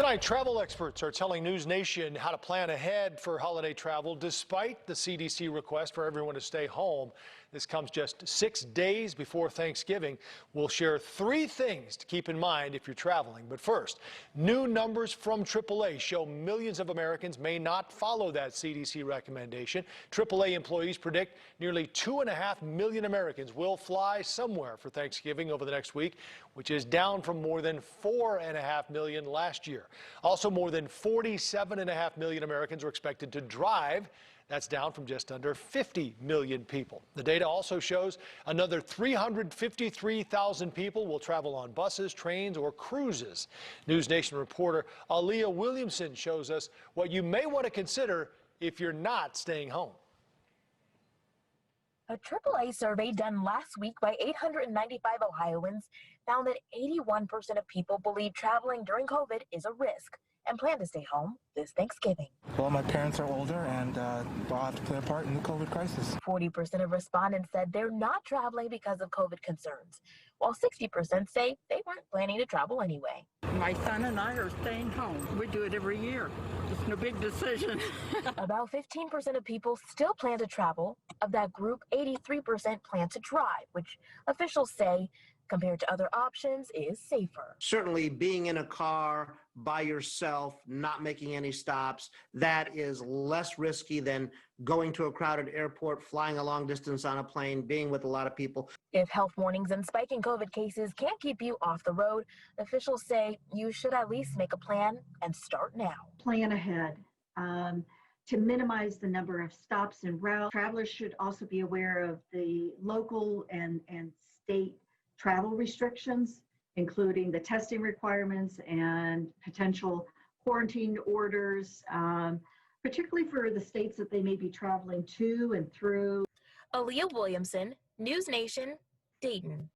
Tonight, travel experts are telling NewsNation how to plan ahead for holiday travel despite the CDC request for everyone to stay home. This comes just 6 days before Thanksgiving. We'll share 3 things to keep in mind if you're traveling. But first, new numbers from AAA show millions of Americans may not follow that CDC recommendation. AAA employees predict nearly 2.5 million Americans will fly somewhere for Thanksgiving over the next week, which is down from more than 4.5 million last year. Also, more than 47.5 million Americans are expected to drive. That's down from just under 50 million people. The data also shows another 353,000 people will travel on buses, trains, or cruises. NewsNation reporter Aaliyah Williamson shows us what you may want to consider if you're not staying home. A AAA survey done last week by 895 Ohioans found that 81% of people believe traveling during COVID is a risk and plan to stay home this Thanksgiving. Well, my parents are older and they'll have to play a part in the COVID crisis. 40% of respondents said they're not traveling because of COVID concerns, while 60% say they weren't planning to travel anyway. My son and I are staying home. We do it every year. It's no big decision. About 15% of people still plan to travel. Of that group, 83% plan to drive, which officials say, compared to other options, is safer. Certainly being in a car by yourself, not making any stops, that is less risky than going to a crowded airport, flying a long distance on a plane, being with a lot of people. If health warnings and spiking COVID cases can't keep you off the road, officials say you should at least make a plan and start now. Plan ahead to minimize the number of stops and routes. Travelers should also be aware of the local and state travel restrictions, including the testing requirements and potential quarantine orders, particularly for the states that they may be traveling to and through. Aaliyah Williamson, NewsNation, Dayton.